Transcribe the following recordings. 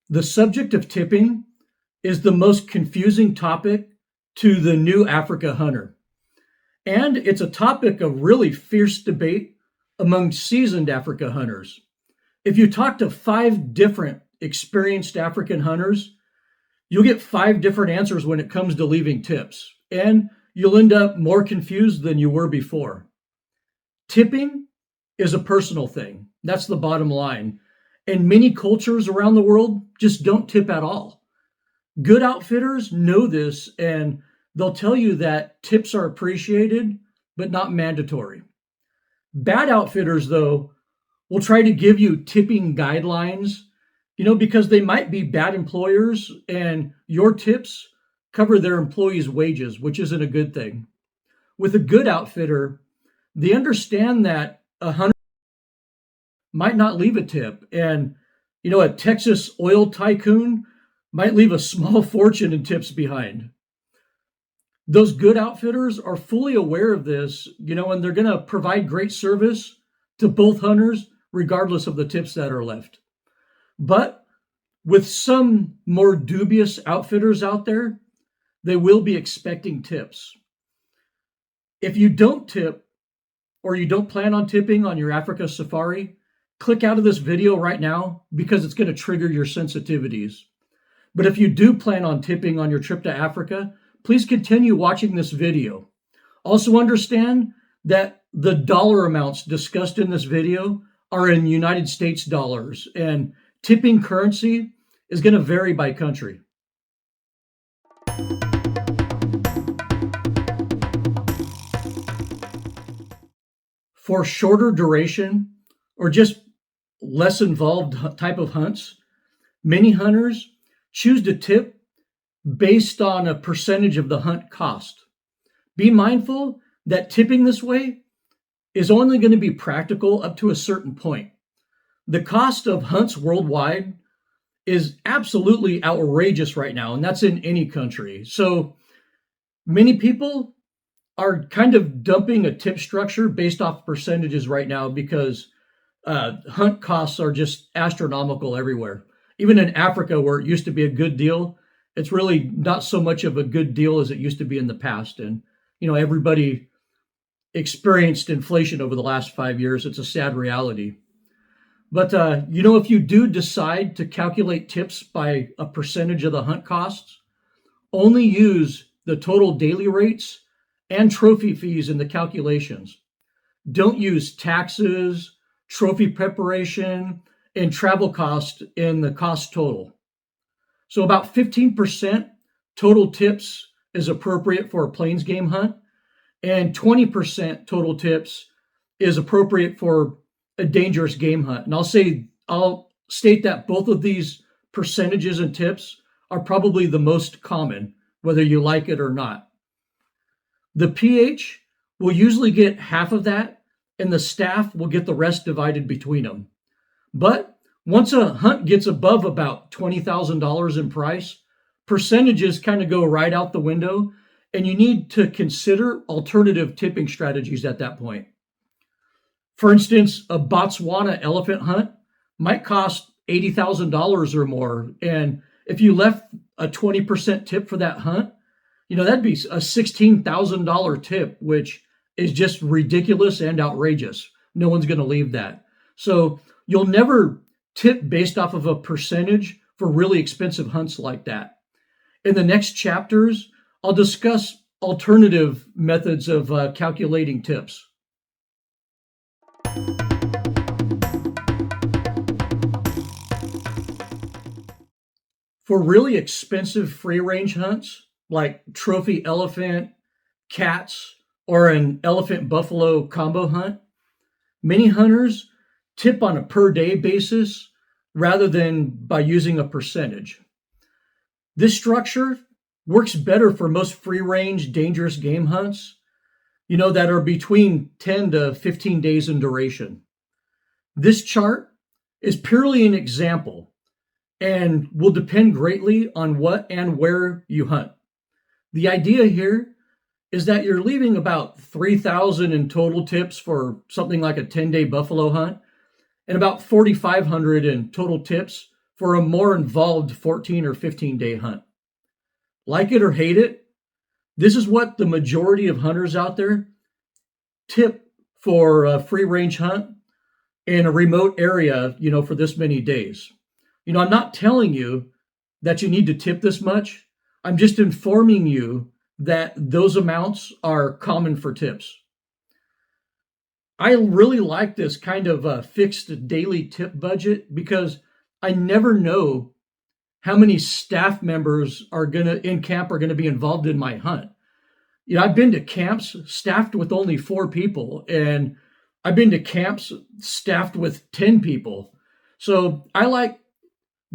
The subject of tipping is the most confusing topic to the new Africa hunter. And it's a topic of really fierce debate among seasoned Africa hunters. If you talk to five different experienced African hunters, you'll get five different answers when it comes to leaving tips. And you'll end up more confused than you were before. Tipping is a personal thing. That's the bottom line. And many cultures around the world just don't tip at all. Good outfitters know this, and they'll tell you that tips are appreciated, but not mandatory. Bad outfitters, though, will try to give you tipping guidelines, because they might be bad employers and your tips cover their employees' wages, which isn't a good thing. With a good outfitter, they understand that a hunter might not leave a tip, and a Texas oil tycoon might leave a small fortune in tips behind. Those good outfitters are fully aware of this, and they're going to provide great service to both hunters, regardless of the tips that are left. But with some more dubious outfitters out there, they will be expecting tips. If you don't tip, or you don't plan on tipping on your Africa safari, click out of this video right now because it's going to trigger your sensitivities. But if you do plan on tipping on your trip to Africa, please continue watching this video. Also understand that the dollar amounts discussed in this video are in United States dollars, and tipping currency is going to vary by country. For shorter duration or just less involved type of hunts, many hunters choose to tip based on a percentage of the hunt cost. Be mindful that tipping this way is only going to be practical up to a certain point. The cost of hunts worldwide is absolutely outrageous right now, and that's in any country. So many people are kind of dumping a tip structure based off percentages right now because hunt costs are just astronomical everywhere. Even in Africa, where it used to be a good deal, it's really not so much of a good deal as it used to be in the past. And, everybody experienced inflation over the last 5 years. It's a sad reality. But, if you do decide to calculate tips by a percentage of the hunt costs, only use the total daily rates and trophy fees in the calculations. Don't use taxes, trophy preparation, and travel cost in the cost total. So about 15% total tips is appropriate for a plains game hunt, and 20% total tips is appropriate for a dangerous game hunt. And I'll state that both of these percentages and tips are probably the most common, whether you like it or not. The PH will usually get half of that, and the staff will get the rest divided between them. But once a hunt gets above about $20,000 in price, percentages kind of go right out the window, and you need to consider alternative tipping strategies at that point. For instance, a Botswana elephant hunt might cost $80,000 or more, and if you left a 20% tip for that hunt, that'd be a $16,000 tip, which is just ridiculous and outrageous. No one's going to leave that. So you'll never tip based off of a percentage for really expensive hunts like that. In the next chapters, I'll discuss alternative methods of calculating tips. For really expensive free-range hunts, like trophy elephant, cats, or an elephant buffalo combo hunt, many hunters tip on a per day basis rather than by using a percentage. This structure works better for most free range dangerous game hunts, that are between 10 to 15 days in duration. This chart is purely an example and will depend greatly on what and where you hunt. The idea here is that you're leaving about 3,000 in total tips for something like a 10-day buffalo hunt and about 4,500 in total tips for a more involved 14 or 15-day hunt. Like it or hate it, this is what the majority of hunters out there tip for a free range hunt in a remote area, for this many days. I'm not telling you that you need to tip this much. I'm just informing you that those amounts are common for tips. I really like this kind of fixed daily tip budget because I never know how many staff members in camp are gonna be involved in my hunt. I've been to camps staffed with only 4 people, and I've been to camps staffed with 10 people. So I like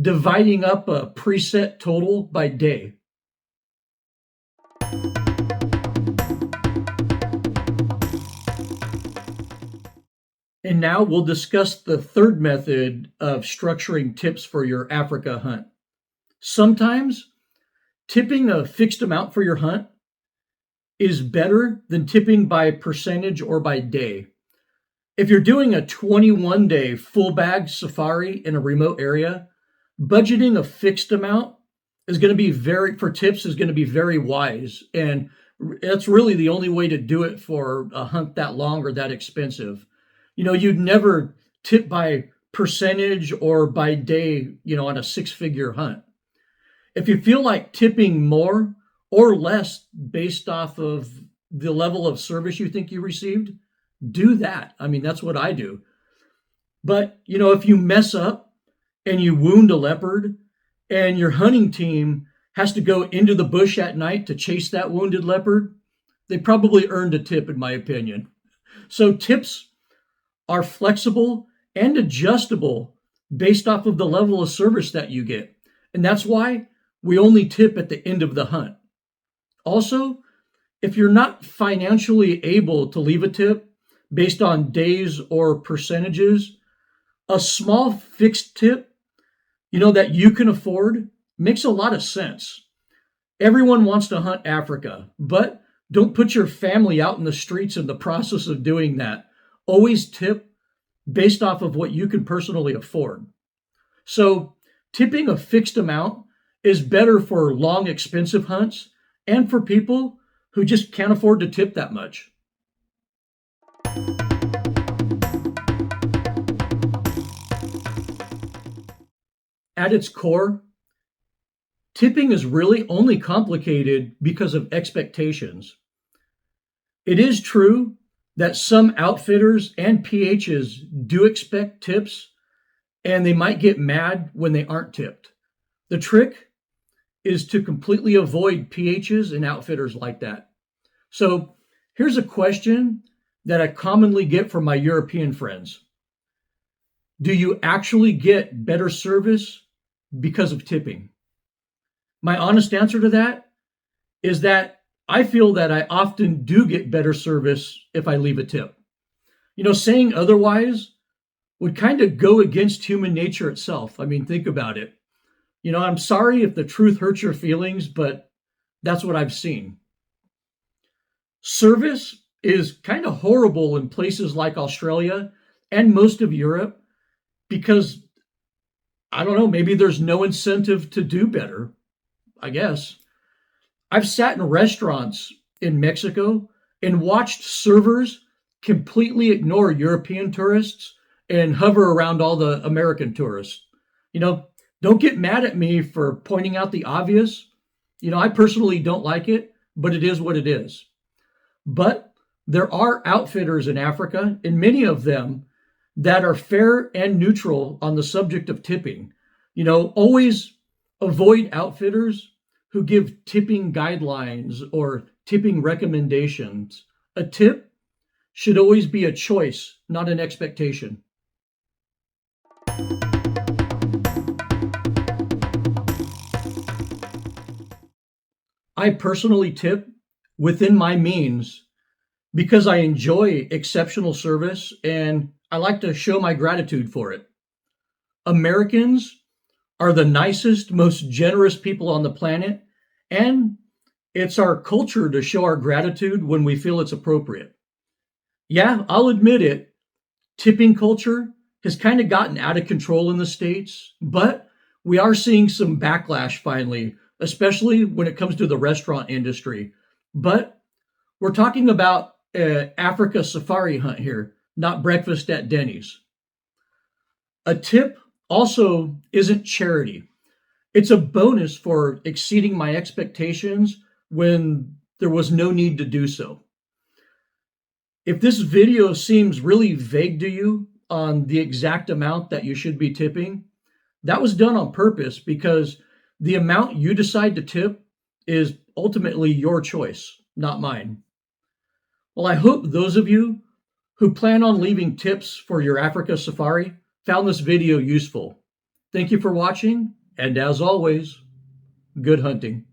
dividing up a preset total by day. And now we'll discuss the third method of structuring tips for your Africa hunt. Sometimes tipping a fixed amount for your hunt is better than tipping by percentage or by day. If you're doing a 21-day full bag safari in a remote area, budgeting a fixed amount is going to be very wise. And that's really the only way to do it for a hunt that long or that expensive. You'd never tip by percentage or by day, on a 6-figure hunt. If you feel like tipping more or less based off of the level of service you think you received, do that. That's what I do. But, if you mess up and you wound a leopard and your hunting team has to go into the bush at night to chase that wounded leopard, they probably earned a tip, in my opinion. So tips are flexible and adjustable based off of the level of service that you get. And that's why we only tip at the end of the hunt. Also, if you're not financially able to leave a tip based on days or percentages, a small fixed tip, that you can afford makes a lot of sense. Everyone wants to hunt Africa, but don't put your family out in the streets in the process of doing that. Always tip based off of what you can personally afford. So tipping a fixed amount is better for long, expensive hunts and for people who just can't afford to tip that much. At its core, tipping is really only complicated because of expectations. It is true that some outfitters and PHs do expect tips, and they might get mad when they aren't tipped. The trick is to completely avoid PHs and outfitters like that. So here's a question that I commonly get from my European friends. Do you actually get better service because of tipping? My honest answer to that is that I feel that I often do get better service if I leave a tip. Saying otherwise would kind of go against human nature itself. Think about it. I'm sorry if the truth hurts your feelings, but that's what I've seen. Service is kind of horrible in places like Australia and most of Europe because, I don't know, maybe there's no incentive to do better, I guess. I've sat in restaurants in Mexico and watched servers completely ignore European tourists and hover around all the American tourists. Don't get mad at me for pointing out the obvious. I personally don't like it, but it is what it is. But there are outfitters in Africa, and many of them that are fair and neutral on the subject of tipping. Always avoid outfitters who give tipping guidelines or tipping recommendations. A tip should always be a choice, not an expectation. I personally tip within my means because I enjoy exceptional service and I like to show my gratitude for it. Americans are the nicest, most generous people on the planet, and it's our culture to show our gratitude when we feel it's appropriate. Yeah, I'll admit it, tipping culture has kind of gotten out of control in the States, but We are seeing some backlash finally, especially when it comes to the restaurant industry. But we're talking about Africa safari hunt here, not breakfast at Denny's. A tip also isn't charity. It's a bonus for exceeding my expectations when there was no need to do so. If this video seems really vague to you on the exact amount that you should be tipping, that was done on purpose because the amount you decide to tip is ultimately your choice, not mine. Well, I hope those of you who plan on leaving tips for your Africa safari found this video useful. Thank you for watching, and as always, good hunting.